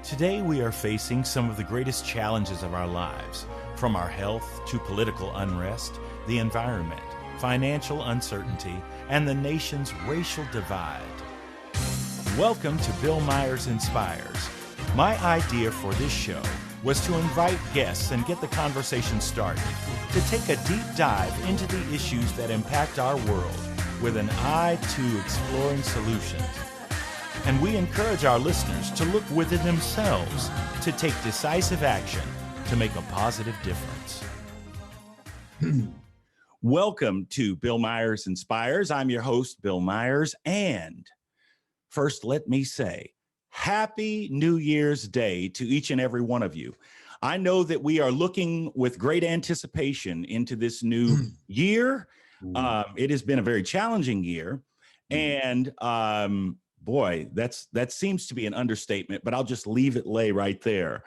Today we are facing some of the greatest challenges of our lives, from our health to political unrest, the environment, financial uncertainty, and the nation's racial divide. Welcome to Bill Myers Inspires. My idea for this show was to invite guests and get the conversation started, to take a deep dive into the issues that impact our world with an eye to exploring solutions. And we encourage our listeners to look within themselves to take decisive action to make a positive difference. Welcome to Bill Myers Inspires. I'm your host, Bill Myers. And first, let me say, Happy New Year's Day to each and every one of you. I know that we are looking with great anticipation into this new year. It has been a very challenging year. And boy, that seems to be an understatement, but I'll just leave it lay right there.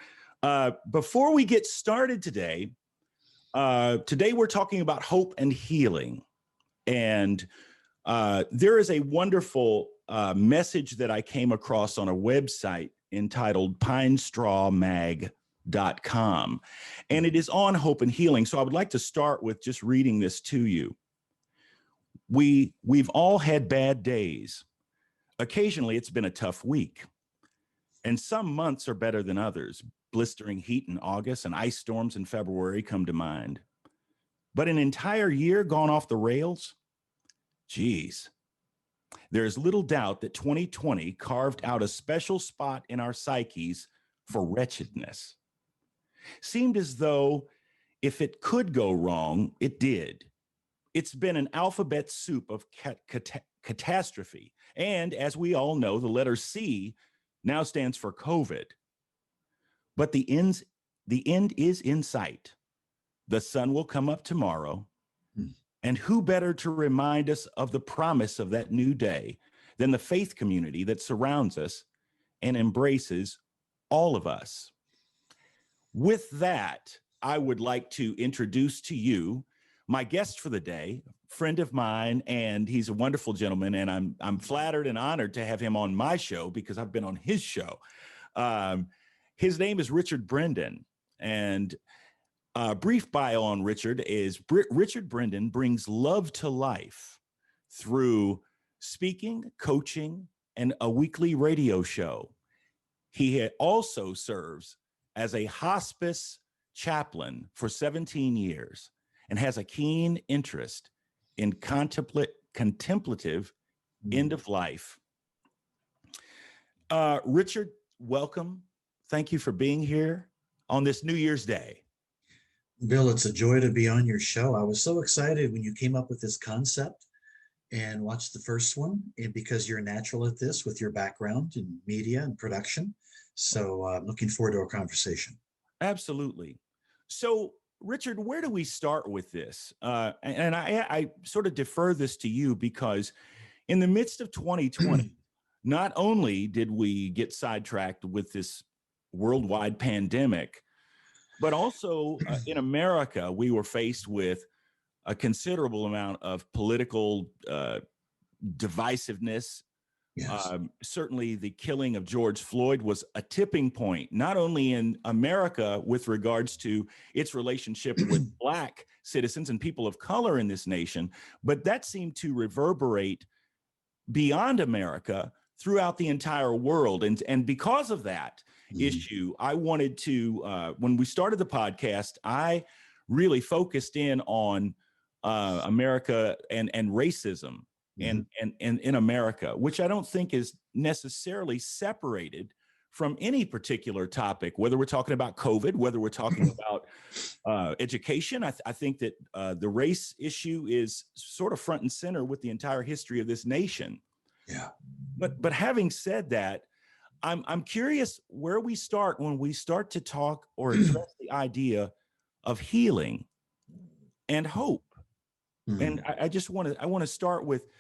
Before we get started today we're talking about hope and healing. And there is a wonderful message that I came across on a website entitled pinestrawmag.com. And it is on hope and healing. So I would like to start with just reading this to you. We've all had bad days. Occasionally, it's been a tough week. And some months are better than others. Blistering heat in August and ice storms in February come to mind. But an entire year gone off the rails? Geez. There is little doubt that 2020 carved out a special spot in our psyches for wretchedness. Seemed as though if it could go wrong, it did. It's been an alphabet soup of catastrophe. And as we all know, the letter C now stands for COVID. But the end is in sight. The sun will come up tomorrow. And who better to remind us of the promise of that new day than the faith community that surrounds us and embraces all of us? With that, I would like to introduce to you my guest for the day, friend of mine, and he's a wonderful gentleman, and I'm flattered and honored to have him on my show because I've been on his show. His name is Richard Brendan, and a brief bio on Richard is Richard Brendan brings love to life through speaking, coaching, and a weekly radio show. He also serves as a hospice chaplain for 17 years and has a keen interest in contemplative end of life. Richard, welcome. Thank you for being here on this New Year's Day. Bill, it's a joy to be on your show. I was so excited when you came up with this concept and watched the first one, and because you're natural at this with your background in media and production. So I'm looking forward to our conversation. Absolutely. So Richard, where do we start with this? And I sort of defer this to you because in the midst of 2020, not only did we get sidetracked with this worldwide pandemic, but also in America, we were faced with a considerable amount of political divisiveness. Yes. Certainly the killing of George Floyd was a tipping point, not only in America with regards to its relationship with Black citizens and people of color in this nation, but that seemed to reverberate beyond America throughout the entire world. And because of that issue, I wanted to, when we started the podcast, I really focused in on America and racism. And in America, which I don't think is necessarily separated from any particular topic, whether we're talking about COVID, whether we're talking about education. I think that the race issue is sort of front and center with the entire history of this nation. Yeah. But having said that, I'm curious where we start when we start to talk or address the idea of healing and hope. And I want to start with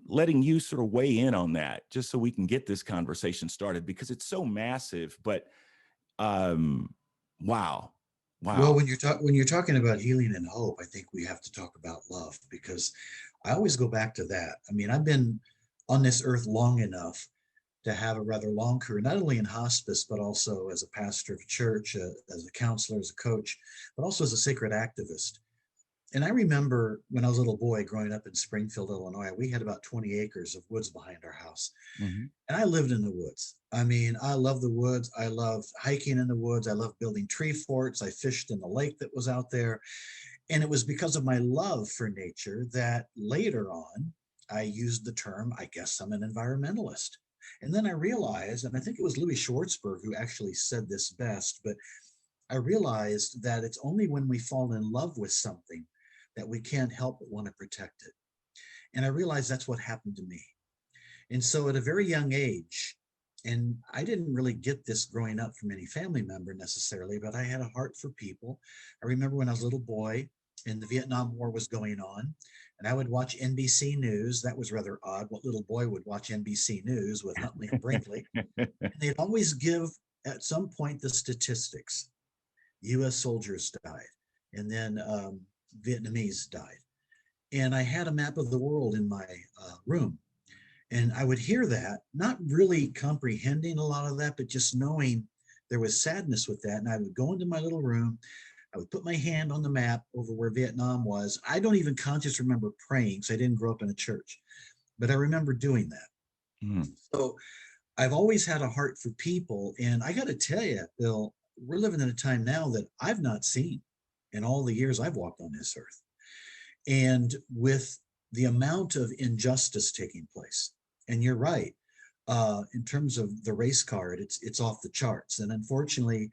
letting you sort of weigh in on that, just so we can get this conversation started, because it's so massive. But wow. Well, when you're talking about healing and hope, I think we have to talk about love, because I always go back to that. I mean, I've been on this earth long enough to have a rather long career, not only in hospice, but also as a pastor of a church, as a counselor, as a coach, but also as a sacred activist. And I remember when I was a little boy growing up in Springfield, Illinois, we had about 20 acres of woods behind our house. Mm-hmm. And I lived in the woods. I mean, I love the woods. I love hiking in the woods. I love building tree forts. I fished in the lake that was out there. And it was because of my love for nature that later on, I used the term, I guess I'm an environmentalist. And then I realized, and I think it was Louis Schwartzberg who actually said this best, but I realized that it's only when we fall in love with something that we can't help but want to protect it. And I realized that's what happened to me. And so at a very young age, and I didn't really get this growing up from any family member necessarily, but I had a heart for people. I remember when I was a little boy and the Vietnam War was going on, and I would watch NBC News. That was rather odd. What little boy would watch NBC News with Huntley and Brinkley? And they'd always give at some point the statistics. US soldiers died, and then Vietnamese died. And I had a map of the world in my room. And I would hear that, not really comprehending a lot of that, but just knowing there was sadness with that. And I would go into my little room. I would put my hand on the map over where Vietnam was. I don't even consciously remember praying because I didn't grow up in a church, but I remember doing that. Mm. So I've always had a heart for people. And I got to tell you, Bill, we're living in a time now that I've not seen in all the years I've walked on this earth. And with the amount of injustice taking place, and you're right, in terms of the race card, it's off the charts. And unfortunately,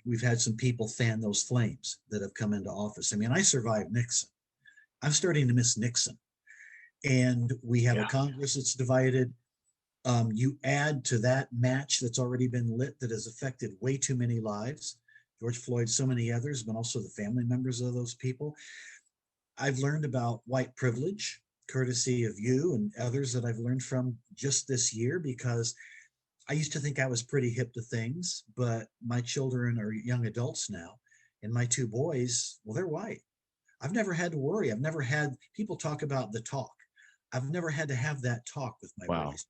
we've had some people fan those flames that have come into office. I mean, I survived Nixon. I'm starting to miss Nixon. And we have a Congress that's divided. You add to that match that's already been lit that has affected way too many lives, George Floyd, so many others, but also the family members of those people. I've learned about white privilege, courtesy of you and others that I've learned from just this year, because I used to think I was pretty hip to things, but my children are young adults now, and my two boys, well, they're white. I've never had to worry. I've never had people talk about the talk. I've never had to have that talk with my boys,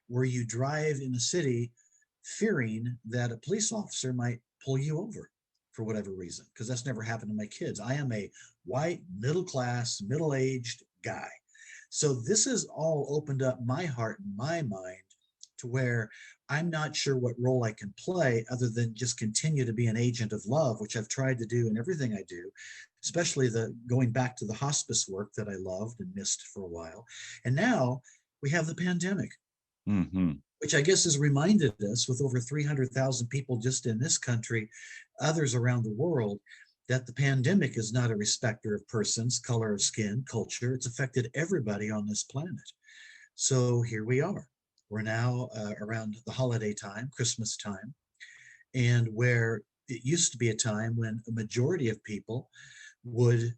where you drive in a city fearing that a police officer might pull you over for whatever reason, because that's never happened to my kids. I am a white, middle-class, middle-aged guy. So this has all opened up my heart and my mind to where I'm not sure what role I can play other than just continue to be an agent of love, which I've tried to do in everything I do, especially the going back to the hospice work that I loved and missed for a while. And now we have the pandemic. Mm-hmm. Which I guess has reminded us, with over 300,000 people just in this country, others around the world, that the pandemic is not a respecter of persons, color of skin, culture. It's affected everybody on this planet. So here we are. We're now around the holiday time, Christmas time, and where it used to be a time when a majority of people would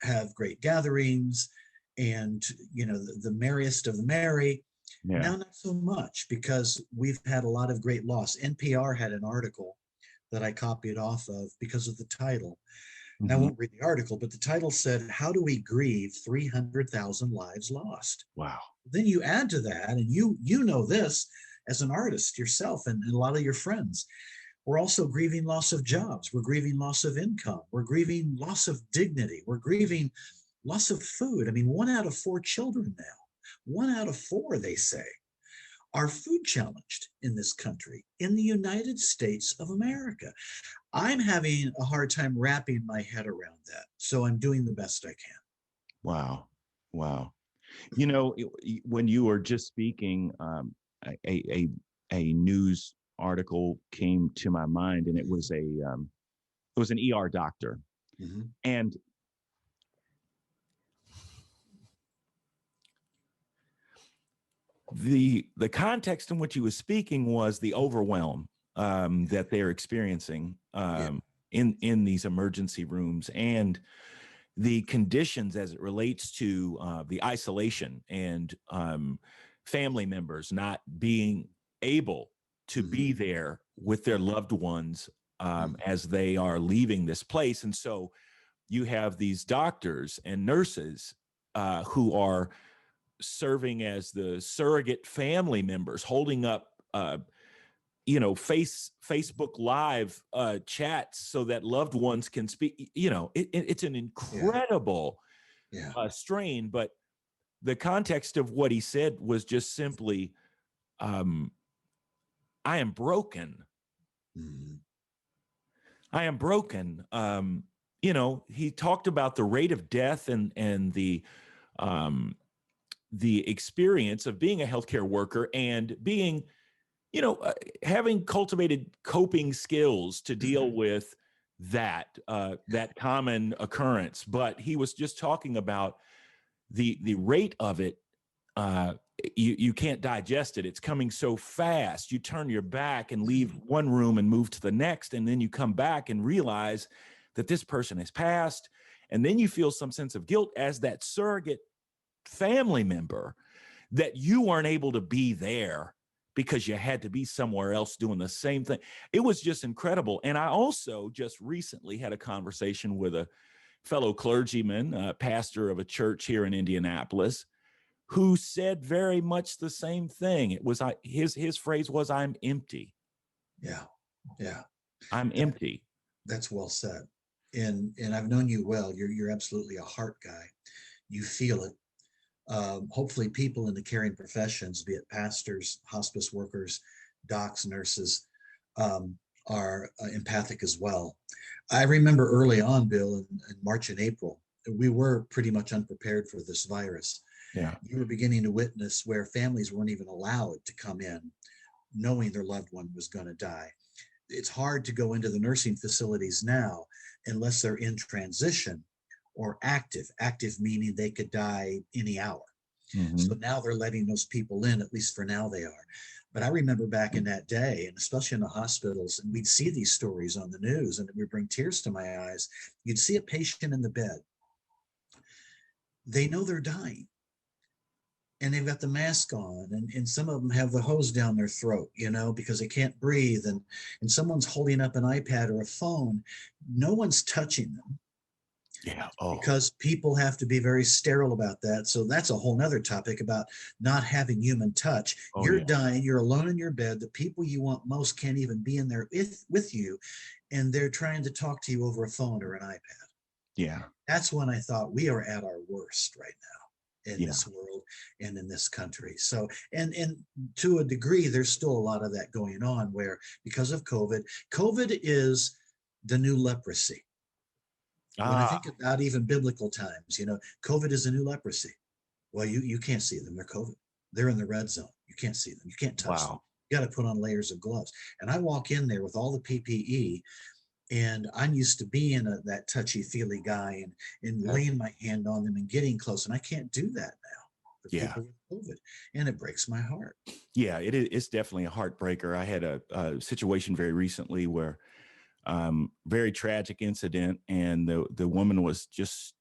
have great gatherings and, you know, the merriest of the merry. Yeah. Now, not so much, because we've had a lot of great loss. NPR had an article that I copied off of because of the title. And I won't read the article, but the title said, "How do we grieve 300,000 lives lost?" Wow. Then you add to that, and you know this as an artist yourself and a lot of your friends. We're also grieving loss of jobs. We're grieving loss of income. We're grieving loss of dignity. We're grieving loss of food. I mean, 1 out of 4 children now, 1 out of 4, they say, are food challenged in this country, in the United States of America. I'm having a hard time wrapping my head around that. So I'm doing the best I can. Wow. Wow. You know, when you were just speaking, a news article came to my mind, and it was an ER doctor. Mm-hmm. And the context in which he was speaking was the overwhelm that they're experiencing in these emergency rooms, and the conditions as it relates to the isolation and family members not being able to be there with their loved ones as they are leaving this place. And so you have these doctors and nurses who are serving as the surrogate family members, holding up, Facebook Live chats so that loved ones can speak. It's an incredible Yeah. strain. But the context of what he said was just simply, I am broken. Mhm. I am broken. He talked about the rate of death and the experience of being a healthcare worker and being, having cultivated coping skills to deal with that common occurrence. But he was just talking about the rate of it. You can't digest it. It's coming so fast. You turn your back and leave one room and move to the next, and then you come back and realize that this person has passed, and then you feel some sense of guilt as that surrogate family member that you weren't able to be there because you had to be somewhere else doing the same thing. It was just incredible. And I also just recently had a conversation with a fellow clergyman, pastor of a church here in Indianapolis, who said very much the same thing. It was his phrase was, "I'm empty." Yeah. Yeah. I'm empty. That's well said. And I've known you well. You're absolutely a heart guy. You feel it. Hopefully people in the caring professions, be it pastors, hospice workers, docs, nurses, are empathic as well. I remember early on, Bill, in March and April, we were pretty much unprepared for this virus. Yeah. You were beginning to witness where families weren't even allowed to come in knowing their loved one was going to die. It's hard to go into the nursing facilities now unless they're in transition or active meaning they could die any hour. Mm-hmm. So now they're letting those people in, at least for now they are. But I remember back in that day, and especially in the hospitals, and we'd see these stories on the news and it would bring tears to my eyes. You'd see a patient in the bed. They know they're dying and they've got the mask on, and some of them have the hose down their throat, because they can't breathe, and someone's holding up an iPad or a phone. No one's touching them. Yeah. Oh. Because people have to be very sterile about that. So that's a whole nother topic about not having human touch. You're dying, you're alone in your bed. The people you want most can't even be in there with you, and they're trying to talk to you over a phone or an iPad. Yeah. That's when I thought we are at our worst right now in this world and in this country. So, and to a degree, there's still a lot of that going on where, because of COVID is the new leprosy. When I think about even biblical times, COVID is a new leprosy. Well, you can't see them. They're COVID. They're in the red zone. You can't see them. You can't touch them. You got to put on layers of gloves. And I walk in there with all the PPE, and I'm used to being that touchy-feely guy and laying my hand on them and getting close. And I can't do that now for people with COVID. And it breaks my heart. Yeah, it's definitely a heartbreaker. I had a situation very recently where very tragic incident, and the woman was just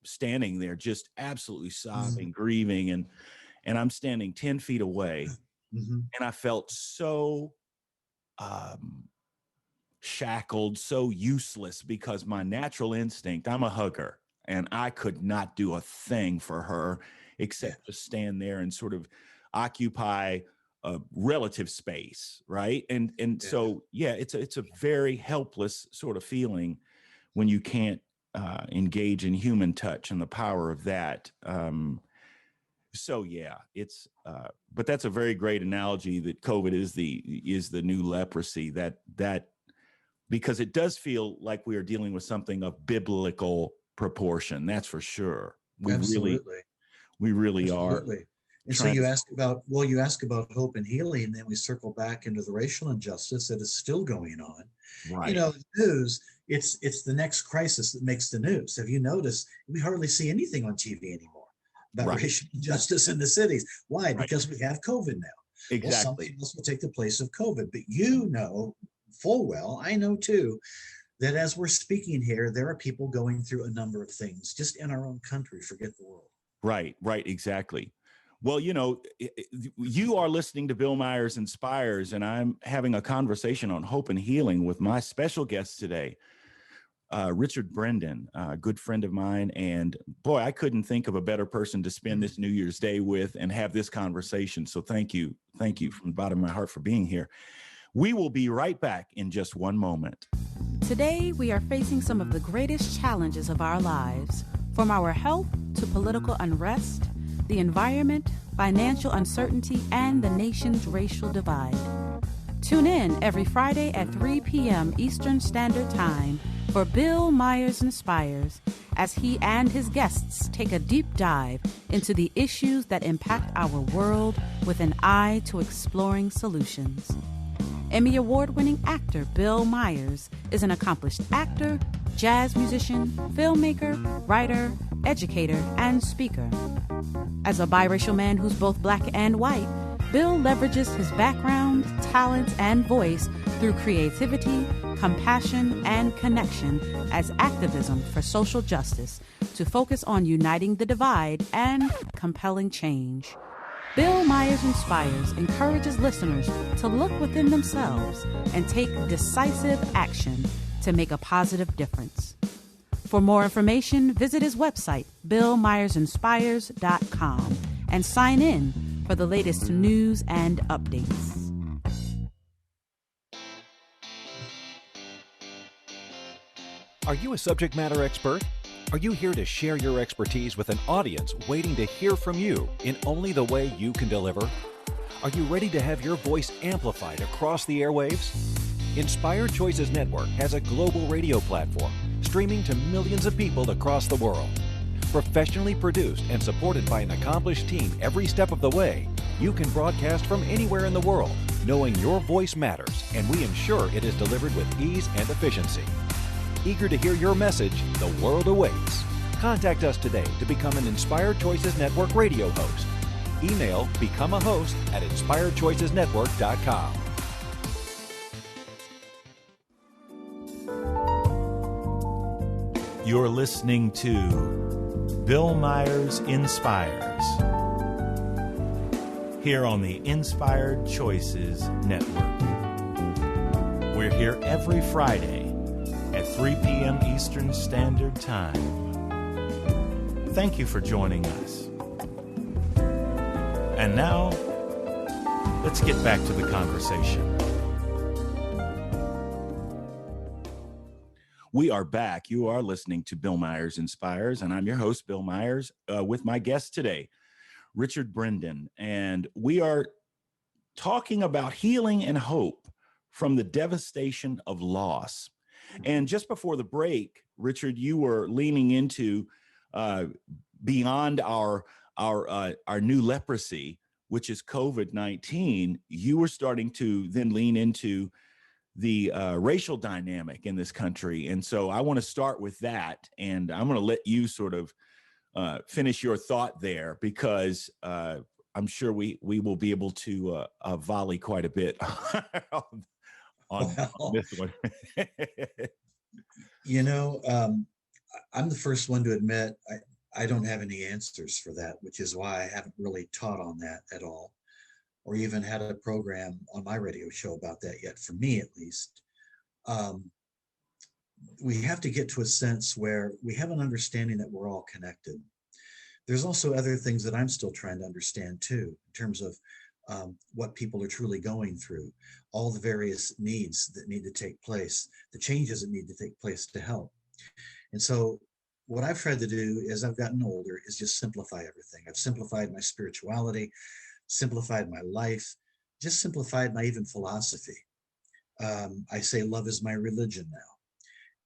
standing there, just absolutely sobbing, grieving, and I'm standing 10 feet away, and I felt so shackled, so useless, because my natural instinct, I'm a hugger, and I could not do a thing for her except just stand there and sort of occupy a relative space, right? And so it's a very helpless sort of feeling when you can't engage in human touch and the power of that. It's but that's a very great analogy that COVID is the new leprosy, that because it does feel like we are dealing with something of biblical proportion. That's for sure. Absolutely. We really Absolutely. are. And so you ask about hope and healing, and then we circle back into the racial injustice that is still going on. Right. The news, it's the next crisis that makes the news. Have you noticed we hardly see anything on TV anymore about racial injustice in the cities? Why? Because we have COVID now. Exactly. Well, something else will take the place of COVID. But full well, I know too, that as we're speaking here, there are people going through a number of things just in our own country, forget the world. Right, exactly. Well, you are listening to Bill Myers Inspires, and I'm having a conversation on hope and healing with my special guest today, Richard Brendan, a good friend of mine. And boy, I couldn't think of a better person to spend this New Year's Day with and have this conversation. So thank you. Thank you from the bottom of my heart for being here. We will be right back in just one moment. Today, we are facing some of the greatest challenges of our lives, from our health to political unrest, the environment, financial uncertainty, and the nation's racial divide. Tune in every Friday at 3 p.m. Eastern Standard Time for Bill Myers Inspires, as he and his guests take a deep dive into the issues that impact our world with an eye to exploring solutions. Emmy Award-winning actor Bill Myers is an accomplished actor, jazz musician, filmmaker, writer, educator, and speaker. As a biracial man who's both black and white, Bill leverages his background, talents, and voice through creativity, compassion, and connection as activism for social justice to focus on uniting the divide and compelling change. Bill Myers Inspires encourages listeners to look within themselves and take decisive action to make a positive difference. For more information, visit his website, billmyersinspires.com, and sign in for the latest news and updates. Are you a subject matter expert? Are you here to share your expertise with an audience waiting to hear from you in only the way you can deliver? Are you ready to have your voice amplified across the airwaves? Inspired Choices Network has a global radio platform streaming to millions of people across the world. Professionally produced and supported by an accomplished team every step of the way, you can broadcast from anywhere in the world, knowing your voice matters, and we ensure it is delivered with ease and efficiency. Eager to hear your message, the world awaits. Contact us today to become an Inspired Choices Network radio host. Email become a host at inspiredchoicesnetwork.com. You're listening to Bill Myers Inspires here on the Inspired Choices Network. We're here every Friday at 3 p.m. Eastern Standard Time. Thank you for joining us. And now, let's get back to the conversation. We are back. You are listening to Bill Myers Inspires, and I'm your host, Bill Myers, with my guest today, Richard Brendan. And we are talking about healing and hope from the devastation of loss. And just before the break, Richard, you were leaning into beyond our new leprosy, which is COVID-19. You were starting to then lean into the racial dynamic in this country. And so I want to start with that. And I'm going to let you sort of finish your thought there, because I'm sure we will be able to volley quite a bit on this one. You know, I'm the first one to admit I don't have any answers for that, which is why I haven't really taught on that at all, or even had a program on my radio show about that yet, for me at least. We have to get to a sense where we have an understanding that we're all connected. There's also other things that I'm still trying to understand too, in terms of what people are truly going through, all the various needs that need to take place, the changes that need to take place to help. And so what I've tried to do as I've gotten older is just simplify everything. I've simplified my spirituality, simplified my life, just simplified my even philosophy. I say love is my religion now.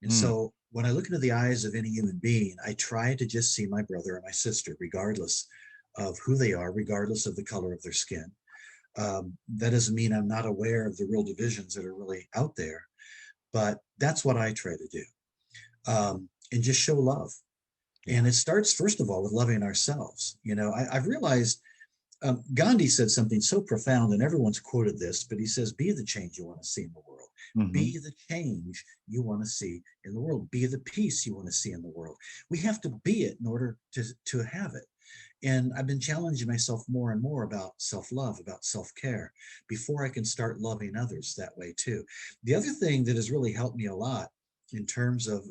And so when I look into the eyes of any human being, I try to just see my brother or my sister, regardless of who they are, regardless of the color of their skin. That doesn't mean I'm not aware of the real divisions that are really out there, but that's what I try to do, and just show love. And it starts, first of all, with loving ourselves. You know, I've realized Gandhi said something so profound, and everyone's quoted this, but he says, be the change you want to see in the world. Mm-hmm. Be the change you want to see in the world. Be the peace you want to see in the world. We have to be it in order to have it. And I've been challenging myself more and more about self-love, about self-care, before I can start loving others that way too. The other thing that has really helped me a lot in terms of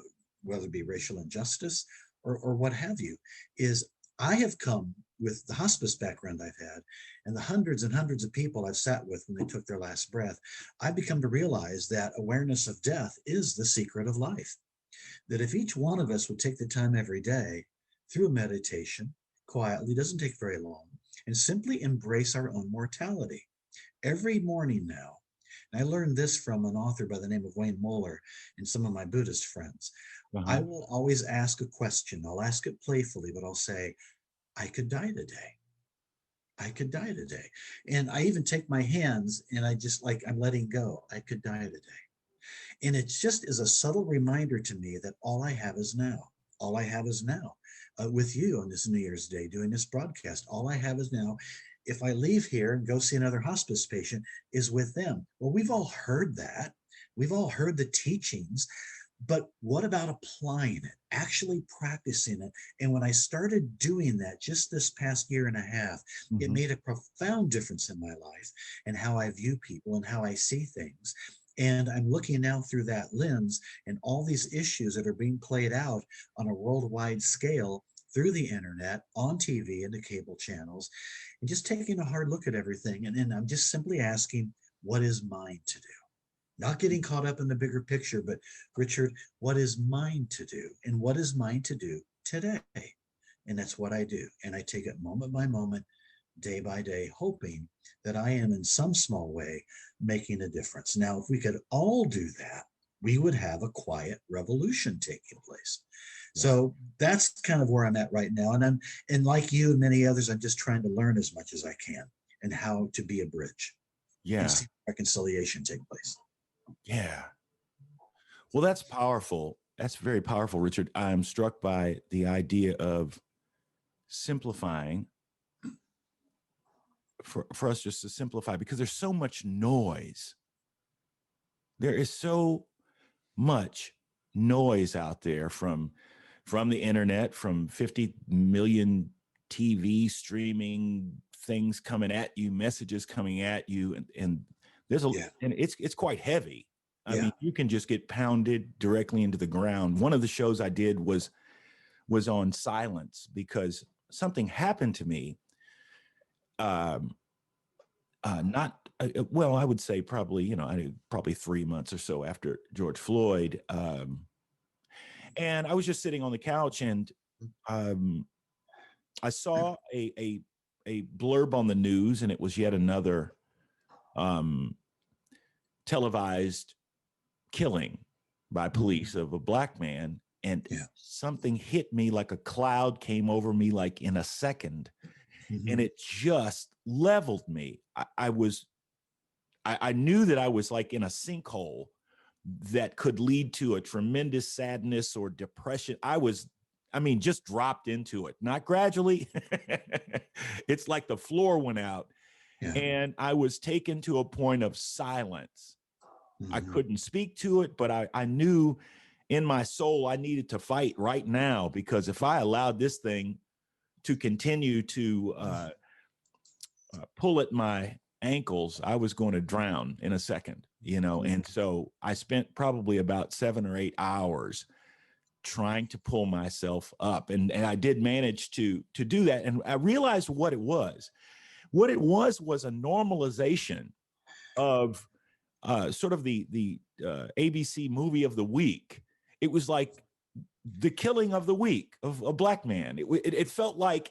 whether it be racial injustice or what have you, is I have come with the hospice background I've had and the hundreds and hundreds of people I've sat with when they took their last breath. I've become to realize that awareness of death is the secret of life. That if each one of us would take the time every day through meditation, quietly, doesn't take very long, and simply embrace our own mortality. Every morning now, and I learned this from an author by the name of Wayne Muller and some of my Buddhist friends, I will always ask a question. I'll ask it playfully, but I'll say, I could die today. I could die today. And I even take my hands and I just like, I'm letting go. I could die today. And it just is a subtle reminder to me that all I have is now. All I have is now. With you on this New Year's Day, doing this broadcast, all I have is now. If I leave here and go see another hospice patient, is with them. Well, we've all heard that. We've all heard the teachings. But what about applying it, actually practicing it? And when I started doing that just this past year and a half, it made a profound difference in my life and how I view people and how I see things. And I'm looking now through that lens and all these issues that are being played out on a worldwide scale through the internet, on TV, and the cable channels, and just taking a hard look at everything. And then I'm just simply asking, what is mine to do? Not getting caught up in the bigger picture, but Richard, what is mine to do? And what is mine to do today? And that's what I do. And I take it moment by moment, day by day, hoping that I am in some small way making a difference. Now, if we could all do that, we would have a quiet revolution taking place. Yes. So that's kind of where I'm at right now. And like you and many others, I'm just trying to learn as much as I can and how to be a bridge. Yeah. And see reconciliation take place. Yeah. Well, that's powerful. That's very powerful, Richard. I'm struck by the idea of simplifying for us just to simplify, because there's so much noise. There is so much noise out there from the internet, from 50 million TV streaming things coming at you, messages coming at you, and there's a and it's quite heavy. I mean, you can just get pounded directly into the ground. One of the shows I did was on silence because something happened to me. Well, I would say probably, probably 3 months or so after George Floyd. And I was just sitting on the couch and I saw a blurb on the news, and it was yet another televised killing by police of a Black man. And something hit me like a cloud came over me like in a second. And it just leveled me. I knew that I was like in a sinkhole that could lead to a tremendous sadness or depression. Just dropped into it, not gradually. It's like the floor went out and I was taken to a point of silence. I couldn't speak to it, but I knew in my soul I needed to fight right now, because if I allowed this thing to continue to pull at my ankles, I was going to drown in a second, And so I spent probably about 7 or 8 hours trying to pull myself up. And I did manage to do that. And I realized what it was. What it was a normalization of sort of the ABC movie of the week. It was like the killing of the week of a Black man. It felt like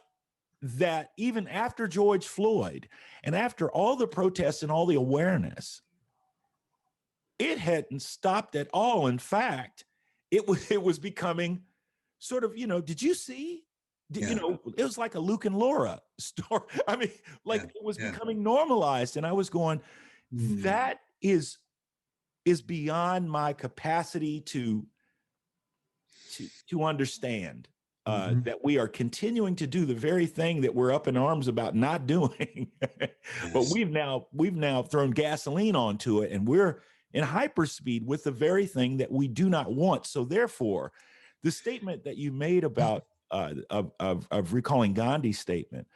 that even after George Floyd and after all the protests and all the awareness, it hadn't stopped at all. In fact, it was becoming sort of, did you see? It was like a Luke and Laura story. It was becoming normalized. And I was going, that is beyond my capacity to understand. That we are continuing to do the very thing that we're up in arms about not doing. But we've now thrown gasoline onto it, and we're in hyperspeed with the very thing that we do not want. So therefore, the statement that you made about of recalling Gandhi's statement,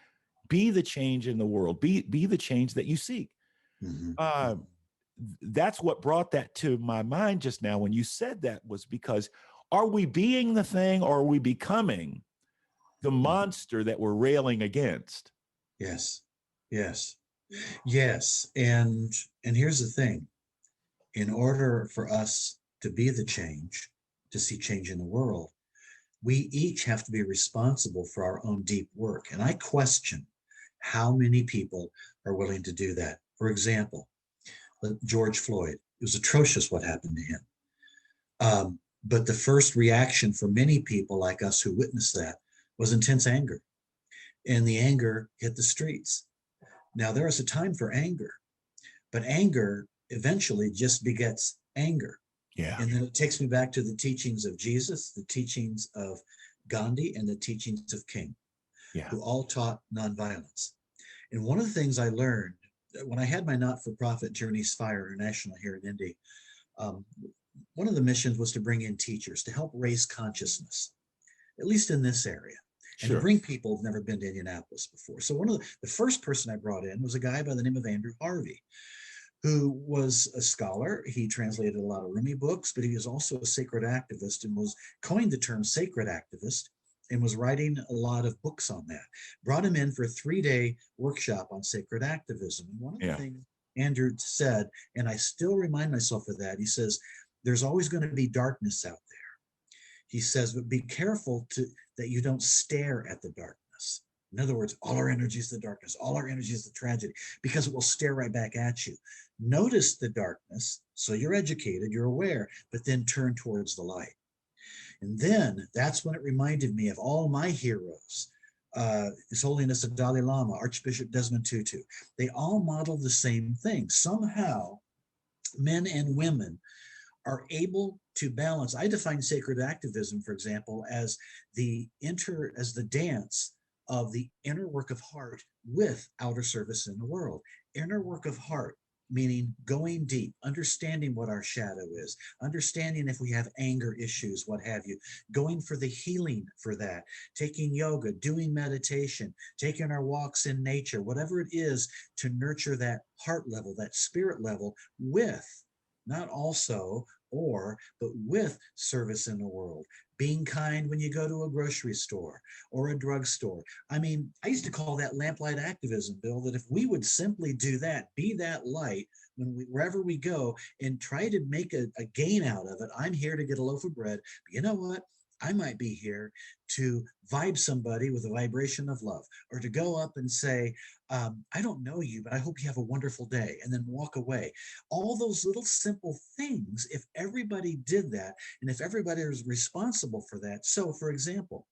be the change in the world, be the change that you seek. That's what brought that to my mind just now when you said that, was because Are we being the thing, or are we becoming the monster that we're railing against? Yes. Yes. Yes. And here's the thing. In order for us to be the change, to see change in the world, we each have to be responsible for our own deep work. And I question how many people are willing to do that. For example, George Floyd. It was atrocious what happened to him. But the first reaction for many people like us who witnessed that was intense anger. And the anger hit the streets. Now, there is a time for anger, but anger eventually just begets anger. Yeah. And then it takes me back to the teachings of Jesus, the teachings of Gandhi, and the teachings of King, who all taught nonviolence. And one of the things I learned when I had my not-for-profit Journeys Fire International here in Indy, one of the missions was to bring in teachers to help raise consciousness, at least in this area, and to bring people who've never been to Indianapolis before. So one of the first person I brought in was a guy by the name of Andrew Harvey, who was a scholar. He translated a lot of Rumi books, but he was also a sacred activist and was coined the term sacred activist and was writing a lot of books on that. Brought him in for a 3-day workshop on sacred activism. And one of the things Andrew said, and I still remind myself of that, he says, there's always going to be darkness out there. He says, but be careful that you don't stare at the darkness. In other words, all our energy is the darkness, all our energy is the tragedy, because it will stare right back at you. Notice the darkness, so you're educated, you're aware, but then turn towards the light. And then that's when it reminded me of all my heroes. His Holiness the Dalai Lama, Archbishop Desmond Tutu. They all model the same thing. Somehow, men and women are able to balance. I define sacred activism, for example, as the dance of the inner work of heart with outer service in the world. Inner work of heart, meaning going deep, understanding what our shadow is, understanding if we have anger issues, what have you, going for the healing for that, taking yoga, doing meditation, taking our walks in nature, whatever it is to nurture that heart level, that spirit level with, not also or, but with service in the world. Being kind when you go to a grocery store or a drugstore. I mean, I used to call that lamplight activism, Bill, that if we would simply do that, be that light wherever we go and try to make a gain out of it. I'm here to get a loaf of bread, but you know what? I might be here to vibe somebody with a vibration of love, or to go up and say, I don't know you, but I hope you have a wonderful day, and then walk away. All those little simple things, if everybody did that, and if everybody was responsible for that. So, for example,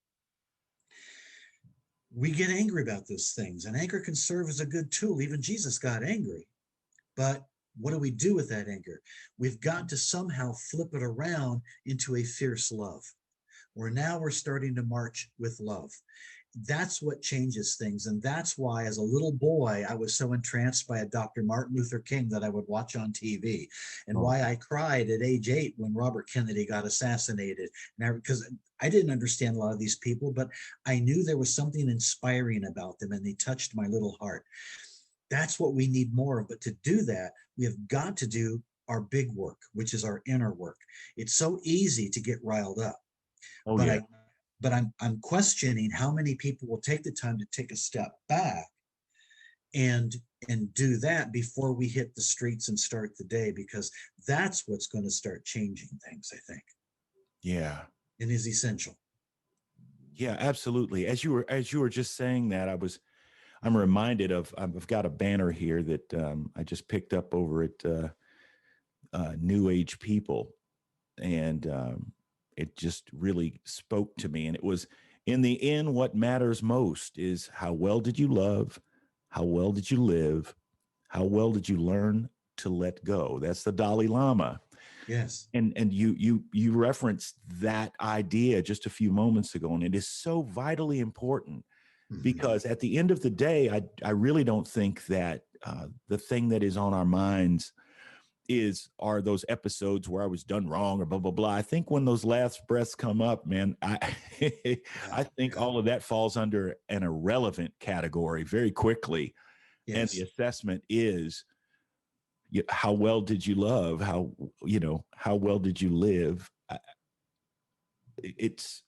we get angry about those things, and anger can serve as a good tool. Even Jesus got angry. But what do we do with that anger? We've got to somehow flip it around into a fierce love, where now we're starting to march with love. That's what changes things. And that's why, as a little boy, I was so entranced by a Dr. Martin Luther King that I would watch on TV, and why I cried at age 8 when Robert Kennedy got assassinated. Because I didn't understand a lot of these people, but I knew there was something inspiring about them, and they touched my little heart. That's what we need more of. But to do that, we have got to do our big work, which is our inner work. It's so easy to get riled up. But I'm questioning how many people will take the time to take a step back and do that before we hit the streets and start the day, because that's what's going to start changing things, I think. Yeah. It is essential. Yeah, absolutely. As you were just saying that, I'm reminded of, I've got a banner here that I just picked up over at New Age People, and it just really spoke to me. And it was, in the end, what matters most is how well did you love? How well did you live? How well did you learn to let go? That's the Dalai Lama. Yes. And you referenced that idea just a few moments ago, and it is so vitally important, because at the end of the day, I really don't think that the thing that is on our minds are those episodes where I was done wrong or blah, blah, blah. I think when those last breaths come up, man, I think all of that falls under an irrelevant category very quickly. Yes. And the assessment is, how well did you love? How well did you live? it's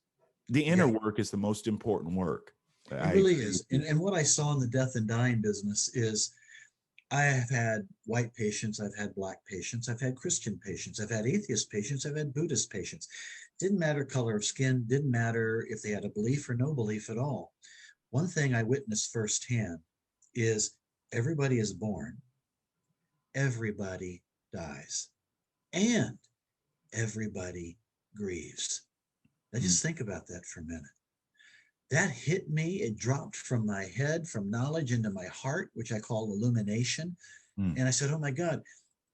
the inner work is the most important work. It really is. And what I saw in the death and dying business is I have had white patients, I've had Black patients, I've had Christian patients, I've had atheist patients, I've had Buddhist patients. Didn't matter color of skin, didn't matter if they had a belief or no belief at all. One thing I witnessed firsthand is everybody is born, everybody dies, and everybody grieves. Now just think about that for a minute. That hit me. It dropped from my head, from knowledge into my heart, which I call illumination. And I said, oh my God,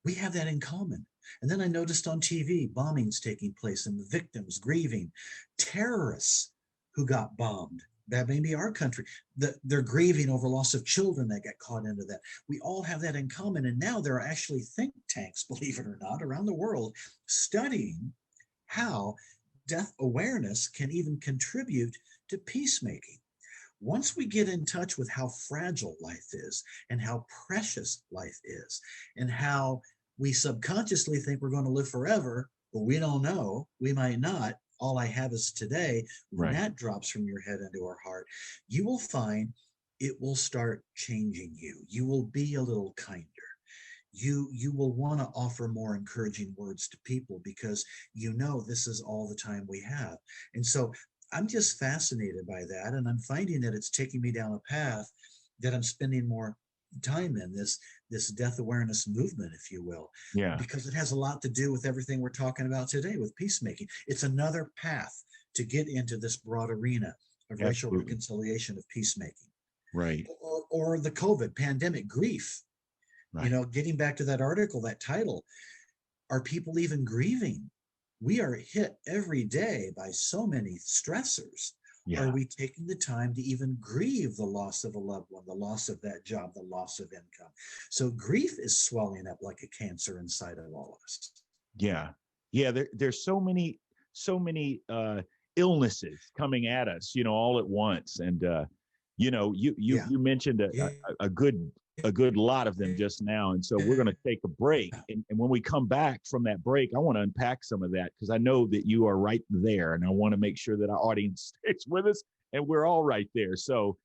we have that in common. And then I noticed on TV bombings taking place and the victims grieving, terrorists who got bombed. That may be our country. They're grieving over loss of children that got caught into that. We all have that in common. And now there are actually think tanks, believe it or not, around the world studying how death awareness can even contribute to peacemaking. Once we get in touch with how fragile life is and how precious life is and how we subconsciously think we're going to live forever, but we don't know, we might not. All I have is today. When that drops from your head into our heart, you will find it will start changing you. You will be a little kinder. You will want to offer more encouraging words to people because you know this is all the time we have. And so I'm just fascinated by that. And I'm finding that it's taking me down a path that I'm spending more time in, this death awareness movement, if you will. Yeah. Because it has a lot to do with everything we're talking about today with peacemaking. It's another path to get into this broad arena of racial reconciliation of peacemaking. Right. Or the COVID pandemic grief. Right. You know, getting back to that article, that title, are people even grieving? We are hit every day by so many stressors. Yeah. Are we taking the time to even grieve the loss of a loved one, the loss of that job, the loss of income? So grief is swelling up like a cancer inside of all of us. Yeah. Yeah. There's so many illnesses coming at us, you know, all at once. And, you know, you mentioned a good lot of them just now. And so we're going to take a break. And when we come back from that break, I want to unpack some of that because I know that you are right there. And I want to make sure that our audience stays with us and we're all right there. So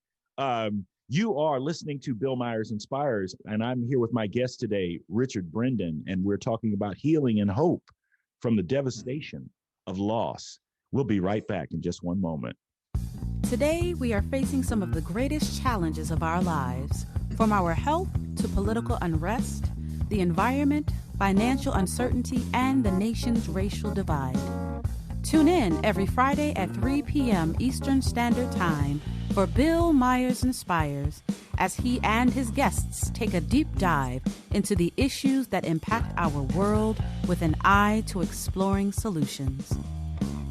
you are listening to Bill Myers Inspires. And I'm here with my guest today, Richard Brendan. And we're talking about healing and hope from the devastation of loss. We'll be right back in just one moment. Today, we are facing some of the greatest challenges of our lives. From our health to political unrest, the environment, financial uncertainty, and the nation's racial divide. Tune in every Friday at 3 p.m. Eastern Standard Time for Bill Myers Inspires as he and his guests take a deep dive into the issues that impact our world with an eye to exploring solutions.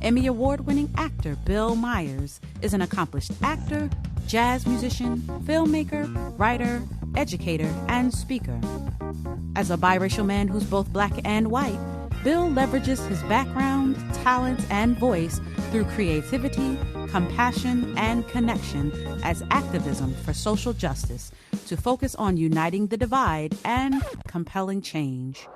Emmy Award-winning actor Bill Myers is an accomplished actor, jazz musician, filmmaker, writer, educator, and speaker. As a biracial man who's both black and white, Bill leverages his background, talent, and voice through creativity, compassion, and connection as activism for social justice to focus on uniting the divide and compelling change.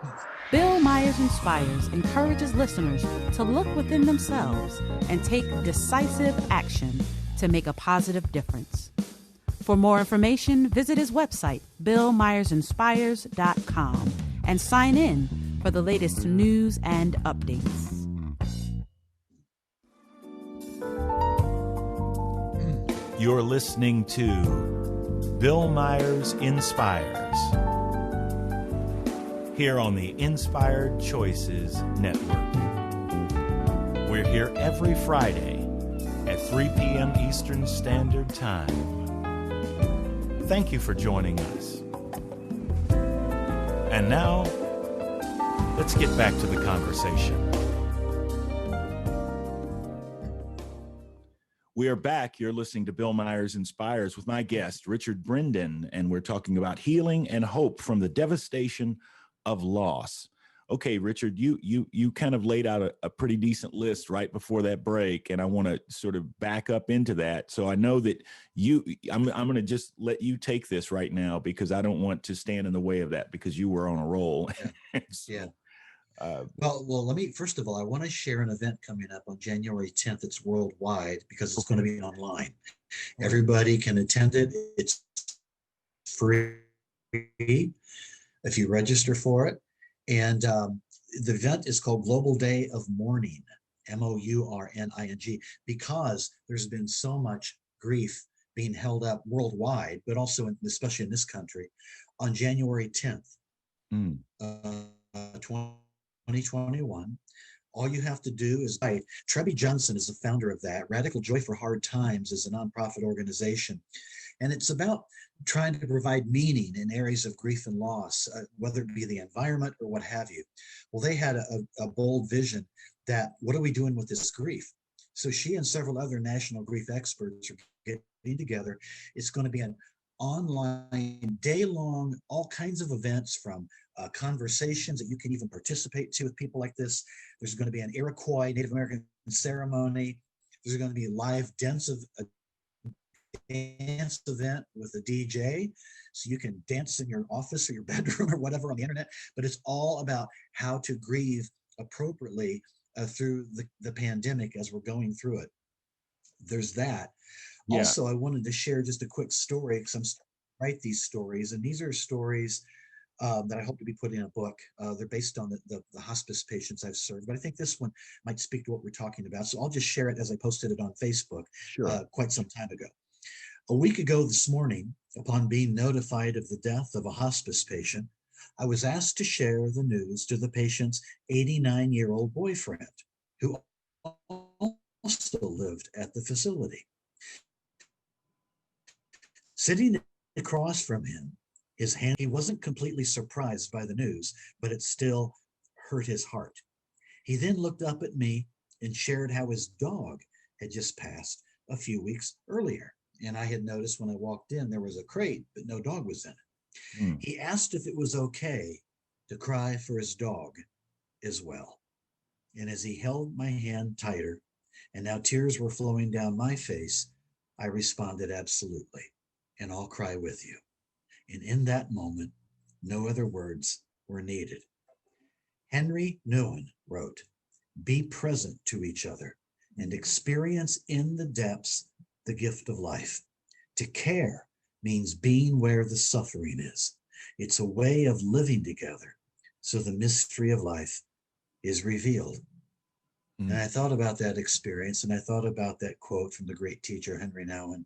Bill Myers Inspires encourages listeners to look within themselves and take decisive action to make a positive difference. For more information, visit his website, billmyersinspires.com, and sign in for the latest news and updates. You're listening to Bill Myers Inspires here on the Inspired Choices Network. We're here every Friday at 3 p.m. Eastern Standard Time. Thank you for joining us. And now, let's get back to the conversation. We are back. You're listening to Bill Myers Inspires with my guest, Richard Brendan, and we're talking about healing and hope from the devastation of loss. Okay, Richard, you kind of laid out a pretty decent list right before that break, and I want to sort of back up into that. So I know that I'm going to just let you take this right now because I don't want to stand in the way of that because you were on a roll. Yeah. Well, let me, first of all, I want to share an event coming up on January 10th. It's worldwide because it's going to be online. Everybody can attend it. It's free if you register for it. And the event is called Global Day of Mourning, Mourning, because there's been so much grief being held up worldwide, but also especially in this country, on January 10th, 2021. All you have to do is write. Trebby Johnson is the founder of that. Radical Joy for Hard Times is a nonprofit organization. And it's about trying to provide meaning in areas of grief and loss, whether it be the environment or what have you. Well, they had a bold vision that what are we doing with this grief? So she and several other national grief experts are getting together. It's going to be an online, day-long, all kinds of events from conversations that you can even participate to with people like this. There's going to be an Iroquois Native American ceremony. There's going to be live dance event with a DJ, so you can dance in your office or your bedroom or whatever on the internet. But it's all about how to grieve appropriately through the pandemic as we're going through it. There's that. Yeah. Also, I wanted to share just a quick story because I'm starting to write these stories, and these are stories that I hope to be put in a book. They're based on the hospice patients I've served, but I think this one might speak to what we're talking about. So I'll just share it as I posted it on Facebook quite some time ago. A week ago this morning, upon being notified of the death of a hospice patient, I was asked to share the news to the patient's 89-year-old boyfriend, who also lived at the facility. Sitting across from him, his hand, he wasn't completely surprised by the news, but it still hurt his heart. He then looked up at me and shared how his dog had just passed a few weeks earlier. And I had noticed when I walked in, there was a crate, but no dog was in it. He asked if it was okay to cry for his dog as well. And as he held my hand tighter, and now tears were flowing down my face, I responded, absolutely. And I'll cry with you. And in that moment, no other words were needed. Henry Nouwen wrote, be present to each other and experience in the depths the gift of life. To care means being where the suffering is. It's a way of living together, so the mystery of life is revealed. And I thought about that experience, and I thought about that quote from the great teacher, Henry Nouwen,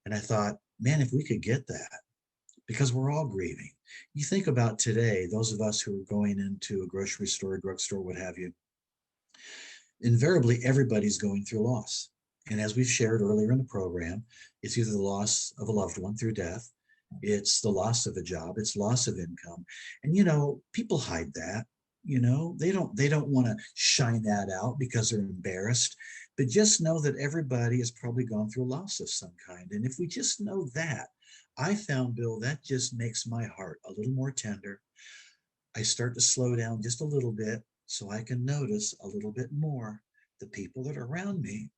and I thought, man, if we could get that, because we're all grieving. You think about today, those of us who are going into a grocery store, a drugstore, what have you, invariably everybody's going through loss. And as we've shared earlier in the program, it's either the loss of a loved one through death, it's the loss of a job, it's loss of income. And, you know, people hide that, you know, they don't want to shine that out because they're embarrassed, but just know that everybody has probably gone through a loss of some kind. And if we just know that, I found, Bill, that just makes my heart a little more tender. I start to slow down just a little bit so I can notice a little bit more the people that are around me.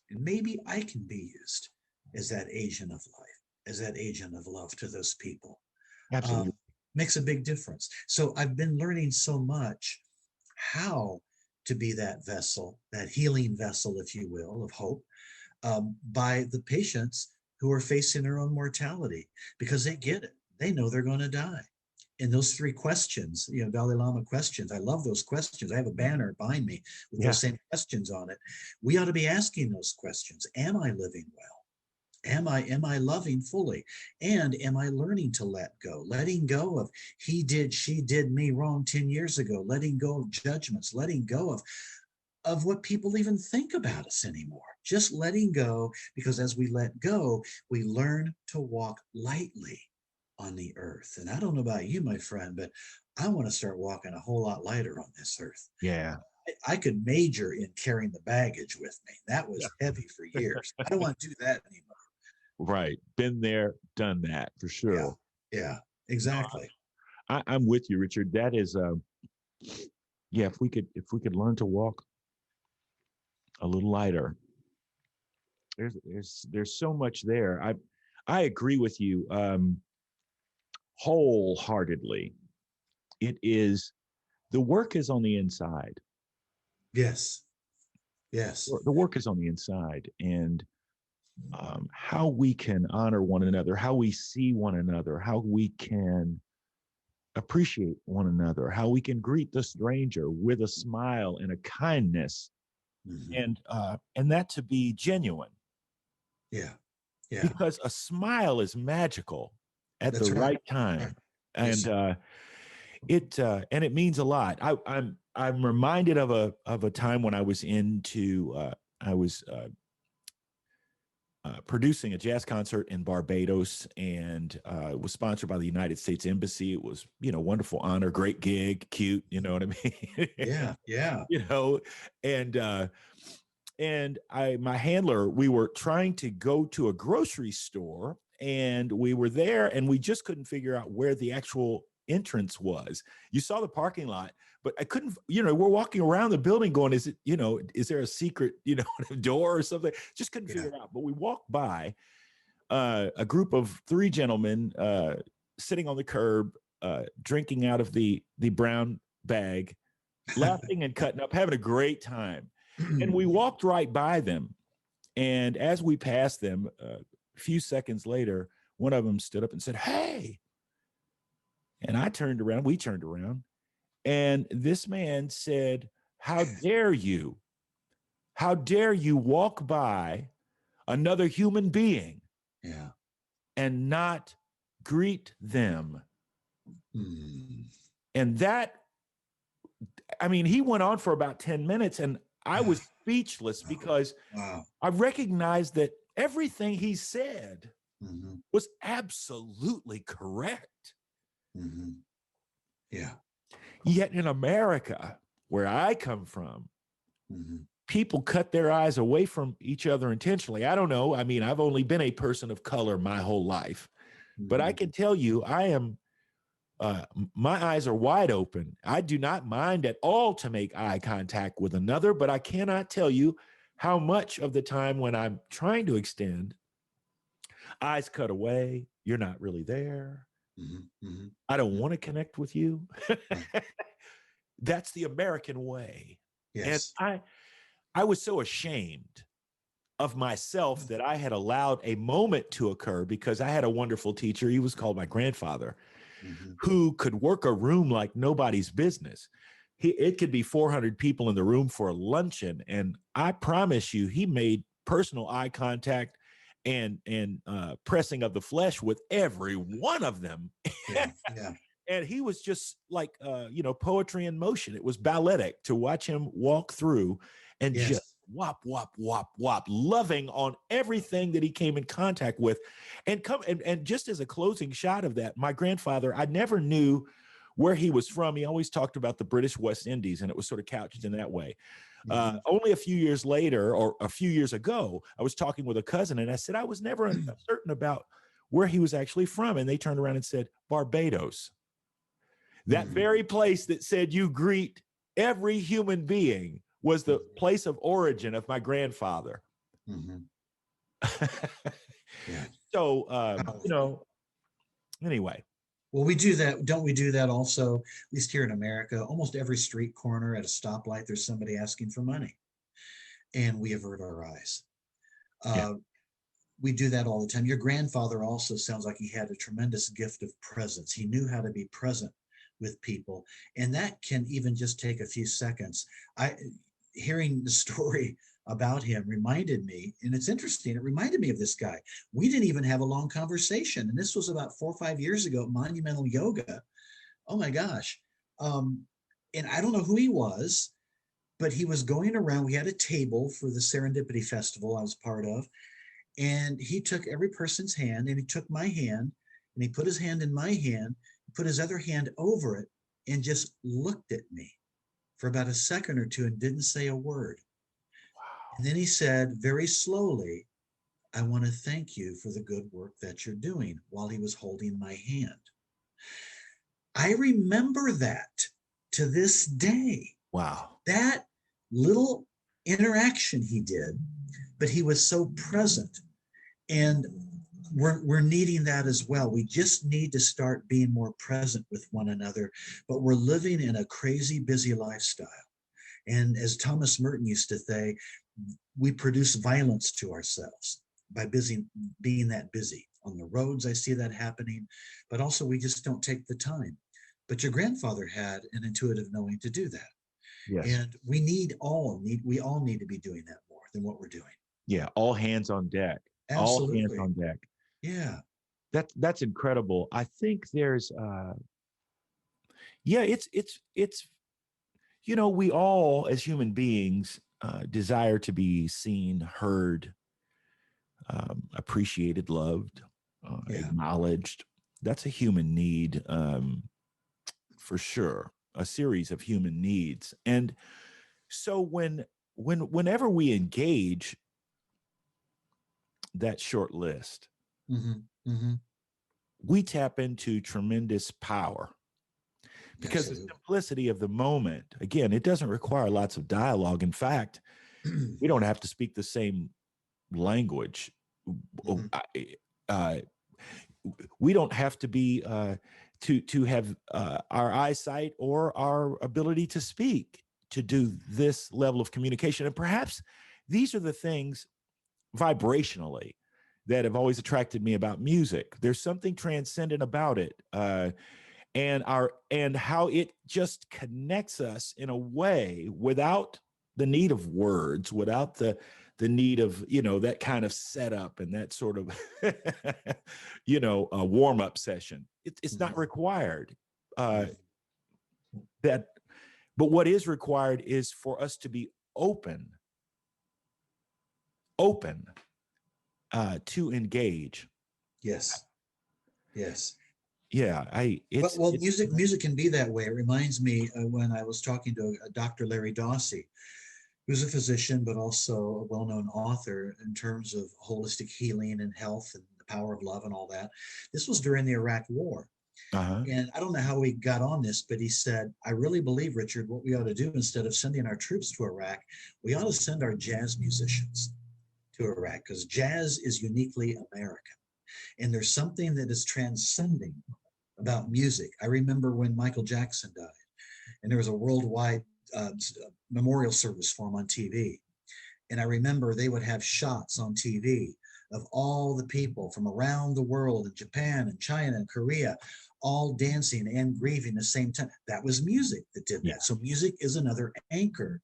And maybe I can be used as that agent of life, as that agent of love to those people. Absolutely. Makes a big difference. So I've been learning so much how to be that vessel, that healing vessel, if you will, of hope, by the patients who are facing their own mortality, because they get it. They know they're going to die. And those 3 questions, you know, Dalai Lama questions, I love those questions. I have a banner behind me with those same questions on it. We ought to be asking those questions. Am I living well? Am I loving fully? And am I learning to let go? Letting go of he did, she did me wrong 10 years ago. Letting go of judgments, letting go of what people even think about us anymore. Just letting go, because as we let go, we learn to walk lightly on the earth. And I don't know about you, my friend, but I want to start walking a whole lot lighter on this earth. Yeah. I could major in carrying the baggage with me. That was heavy for years. I don't want to do that anymore. Right. Been there, done that for sure. Yeah, exactly. I'm with you, Richard. That is, if we could learn to walk a little lighter. There's so much there. I agree with you wholeheartedly. It is the work is on the inside. Yes. Yes. The work is on the inside, and how we can honor one another, how we see one another, how we can appreciate one another, how we can greet the stranger with a smile and a kindness, Mhm. and that to be genuine, Yeah. Yeah. because a smile is magical at That's the right. right time, Yes. and it means a lot. I'm reminded of a time when I was producing a jazz concert in Barbados, and it was sponsored by the United States Embassy. It was, wonderful honor, great gig, cute, you know what I mean? Yeah. Yeah. you know, and my handler, we were trying to go to a grocery store, and we were there, and we just couldn't figure out where the actual entrance was. You saw the parking lot, but I couldn't, we're walking around the building going, is there a secret, door or something? Just couldn't figure it out. But we walked by a group of 3 gentlemen sitting on the curb, drinking out of the brown bag, laughing and cutting up, having a great time. And we walked right by them. And as we passed them, a few seconds later, one of them stood up and said, "Hey." And we turned around, and this man said, "How dare you? How dare you walk by another human being Yeah. and not greet them?" Mm. And he went on for about 10 minutes, and I was speechless because Wow. I recognized that everything he said Mm-hmm. was absolutely correct. Mm-hmm. Yeah. Yet in America, where I come from, Mm-hmm. people cut their eyes away from each other intentionally. I don't know. I've only been a person of color my whole life, but I can tell you, my eyes are wide open. I do not mind at all to make eye contact with another, but I cannot tell you how much of the time when I'm trying to extend, eyes cut away, you're not really there. Mm-hmm. Mm-hmm. I don't want to connect with you. That's the American way. Yes. And I was so ashamed of myself that I had allowed a moment to occur, because I had a wonderful teacher. He was called my grandfather, Mm-hmm. who could work a room like nobody's business. It could be 400 people in the room for a luncheon, and I promise you, he made personal eye contact and pressing of the flesh with every one of them. Yeah. Yeah. And he was just like, poetry in motion. It was balletic to watch him walk through and Yes. just whop, whop, whop, whop, loving on everything that he came in contact with. And just as a closing shot of that, my grandfather, I never knew where he was from. He always talked about the British West Indies, and it was sort of couched in that way. Mm-hmm. Only a few years later, or a few years ago, I was talking with a cousin, and I said I was never certain about where he was actually from. And they turned around and said, Barbados. That very place that said you greet every human being was the place of origin of my grandfather. Mm-hmm. Yeah. So, anyway. Well, we do that. Don't we do that also, at least here in America? Almost every street corner at a stoplight, there's somebody asking for money, and we avert our eyes. We do that all the time. Your grandfather also sounds like he had a tremendous gift of presence. He knew how to be present with people, and that can even just take a few seconds. Hearing the story about him reminded me, and it's interesting, it reminded me of this guy. We didn't even have a long conversation, and this was about 4 or 5 years ago at Monumental Yoga. Oh my gosh. And I don't know who he was, but he was going around. We had a table for the Serendipity Festival I was part of, and he took every person's hand, and he took my hand, and he put his hand in my hand, put his other hand over it, and just looked at me for about a second or two and didn't say a word. Wow. And then he said very slowly, "I want to thank you for the good work that you're doing," while he was holding my hand. I remember that to this day. Wow. That little interaction he did, but he was so present. And we're needing that as well. We just need to start being more present with one another, but we're living in a crazy busy lifestyle. And as Thomas Merton used to say, we produce violence to ourselves by being that busy. On the roads, I see that happening, but also we just don't take the time. But your grandfather had an intuitive knowing to do that. Yes. And we all need to be doing that more than what we're doing. Yeah. All hands on deck. Absolutely. All hands on deck. Yeah. That's incredible. I think there's yeah, it's we all as human beings desire to be seen, heard, appreciated, loved, acknowledged. That's a human need, for sure, a series of human needs. And so whenever we engage that short list, we tap into tremendous power. Because the simplicity of the moment, again, it doesn't require lots of dialogue. In fact, we don't have to speak the same language. We don't have to be to have our eyesight or our ability to speak to do this level of communication. And perhaps these are the things vibrationally that have always attracted me about music. There's something transcendent about it. And how it just connects us in a way without the need of words, without the need of that kind of setup and that sort of a warm-up session. It's not required. But what is required is for us to be open to engage. Yes. Yeah, music can be that way. It reminds me when I was talking to Dr. Larry Dawsey, who's a physician, but also a well-known author in terms of holistic healing and health and the power of love and all that. This was during the Iraq War. And I don't know how we got on this, but he said, I really believe, Richard, what we ought to do instead of sending our troops to Iraq, we ought to send our jazz musicians to Iraq, because jazz is uniquely American. And there's something that is transcending about music. I remember when Michael Jackson died, and there was a worldwide memorial service for him on TV. And I remember they would have shots on TV of all the people from around the world, in Japan and China and Korea, all dancing and grieving at the same time. That was music that did that. So music is another anchor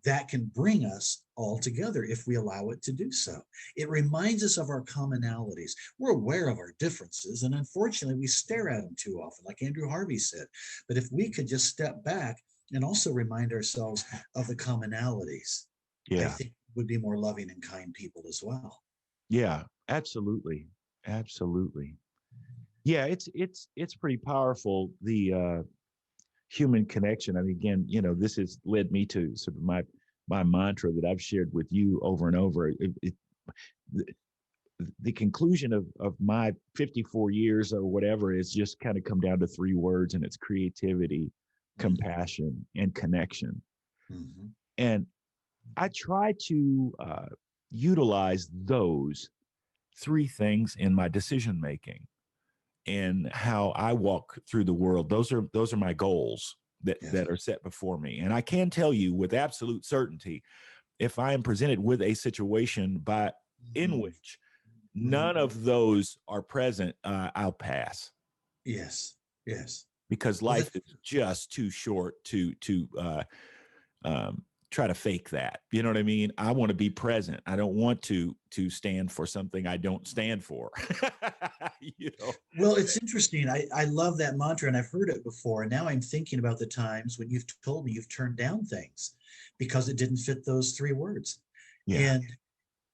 that can bring us all together if we allow it to do so. It reminds us of our commonalities. We're aware of our differences, and unfortunately, we stare at them too often, like Andrew Harvey said. But if we could just step back and also remind ourselves of the commonalities, I think would be more loving and kind people as well. Yeah, absolutely. Yeah, it's pretty powerful, the human connection. I mean, again, this has led me to sort of my mantra that I've shared with you over and over. The conclusion of my 54 years or whatever is just kind of come down to 3 words, and it's creativity, compassion, and connection. And I try to utilize those 3 things in my decision making and how I walk through the world. Those are my goals that are set before me. And I can tell you with absolute certainty, if I am presented with a situation in which none of those are present, I'll pass. Yes. Because life is just too short to try to fake that. You know what I mean? I want to be present. I don't want to stand for something I don't stand for. Well, it's interesting. I love that mantra, and I've heard it before. And now I'm thinking about the times when you've told me you've turned down things because it didn't fit those 3 words. Yeah. And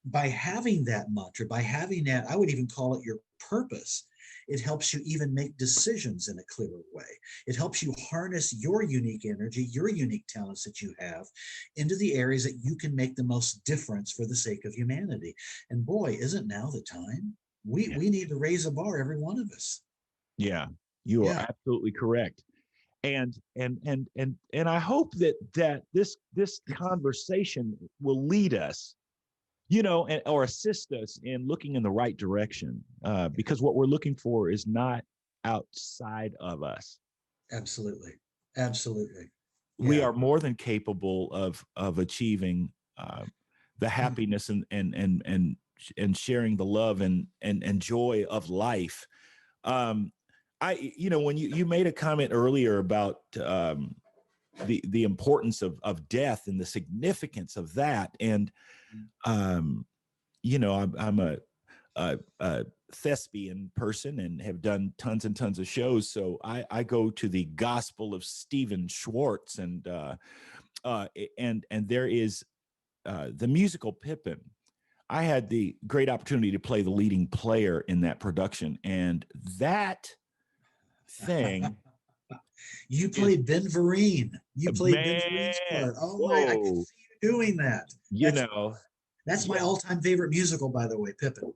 by having that mantra, by having that, I would even call it your purpose. It helps you even make decisions in a clearer way. It helps you harness your unique energy, your unique talents that you have into the areas that you can make the most difference for the sake of humanity. And boy, isn't now the time? We need to raise a bar, every one of us. Yeah, you are absolutely correct. And I hope that this conversation will lead us. or assist us in looking in the right direction, because what we're looking for is not outside of us. Absolutely. Absolutely. We Yeah. are more than capable of achieving the happiness and sharing the love and joy of life. When you made a comment earlier about the importance of death and the significance of that, and I'm a thespian person and have done tons and tons of shows. So I go to the Gospel of Stephen Schwartz, and there is the musical Pippin. I had the great opportunity to play the leading player in that production, and that thing. You played Ben Vereen. You played Ben Vereen's Man, part. Oh my! I can see you doing that. That's my all-time favorite musical, by the way, Pippin.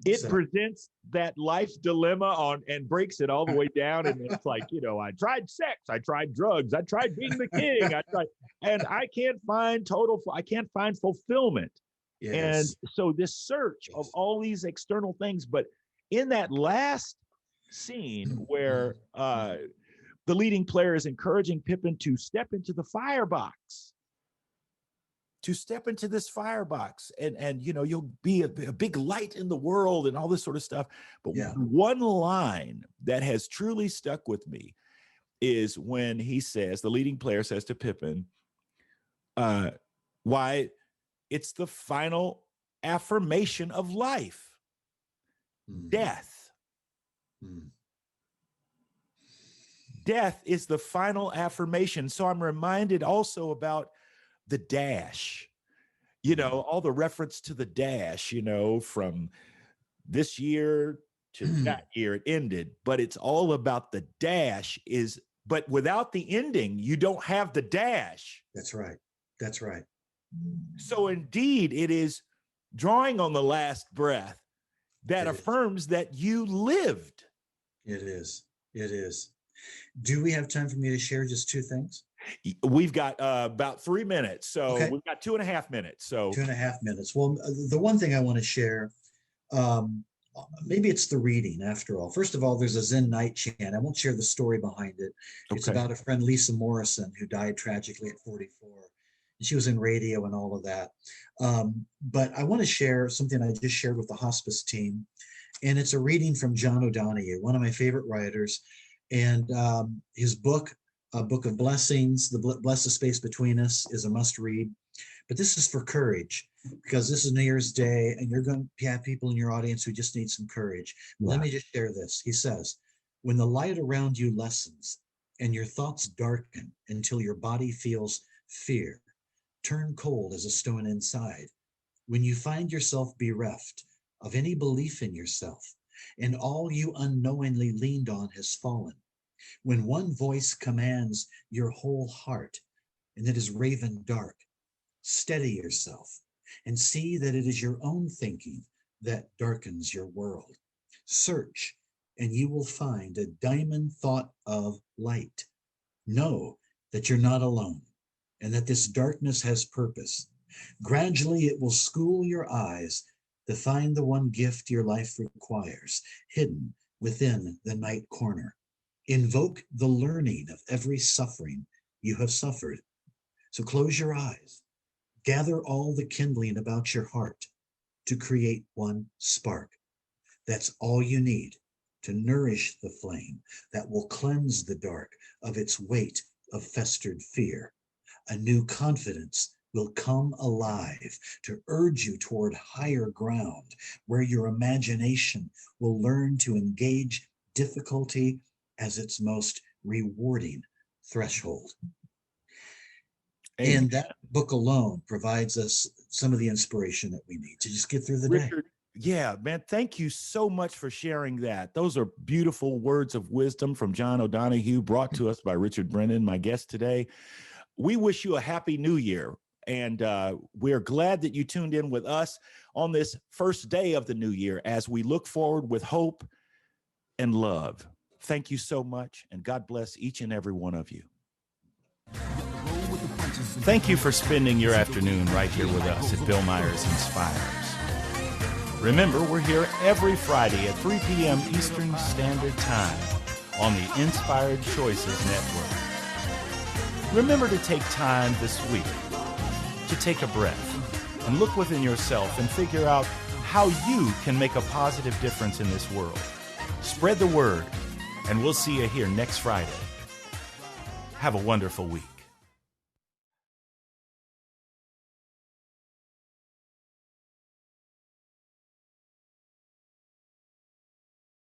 It presents that life's dilemma and breaks it all the way down. And it's like, I tried sex, I tried drugs, I tried being the king, and I can't find fulfillment. Yes. And so this search of all these external things, but in that last scene where the leading player is encouraging Pippin to step into the firebox, and you'll be a big light in the world and all this sort of stuff. But one line that has truly stuck with me is when the leading player says to Pippin, why it's the final affirmation of life, death. Death is the final affirmation. So I'm reminded also about the dash, all the reference to the dash, from this year to that year, it ended, but it's all about the dash but without the ending, you don't have the dash. That's right. That's right. So indeed, it is drawing on the last breath that affirms that you lived. It is. It is. Do we have time for me to share just two things? We've got about 3 minutes. So we've got 2.5 minutes. So 2.5 minutes. Well, the one thing I want to share, maybe it's the reading after all. First of all, there's a Zen night chant. I won't share the story behind it. It's about a friend, Lisa Morrison, who died tragically at 44. And she was in radio and all of that. But I want to share something I just shared with the hospice team. And it's a reading from John O'Donohue, one of my favorite writers. And his book, A Book of Blessings, Bless the Space Between Us, is a must read. But this is for courage, because this is New Year's Day and you're going to have people in your audience who just need some courage. Let me just share this. He says, when the light around you lessens and your thoughts darken until your body feels fear, turn cold as a stone inside. When you find yourself bereft of any belief in yourself and all you unknowingly leaned on has fallen, when one voice commands your whole heart and it is raven dark, steady yourself and see that it is your own thinking that darkens your world. Search and you will find a diamond thought of light. Know that you're not alone and that this darkness has purpose. Gradually, it will school your eyes to find the one gift your life requires, hidden within the night corner. Invoke the learning of every suffering you have suffered. So close your eyes, gather all the kindling about your heart to create one spark. That's all you need to nourish the flame that will cleanse the dark of its weight of festered fear. A new confidence will come alive to urge you toward higher ground, where your imagination will learn to engage difficulty as its most rewarding threshold. And that book alone provides us some of the inspiration that we need to just get through the day. Yeah, man, thank you so much for sharing that. Those are beautiful words of wisdom from John O'Donohue, brought to us by Richard Brennan, my guest today. We wish you a happy new year. And we're glad that you tuned in with us on this first day of the new year as we look forward with hope and love. Thank you so much, and God bless each and every one of you. Roll with the punches Thank you for spending your afternoon right here with us at Bill Myers Inspires. Remember, we're here every Friday at 3 p.m. Eastern Standard Time on the Inspired Choices Network. Remember to take time this week to take a breath and look within yourself and figure out how you can make a positive difference in this world. Spread the word, and we'll see you here next Friday. Have a wonderful week.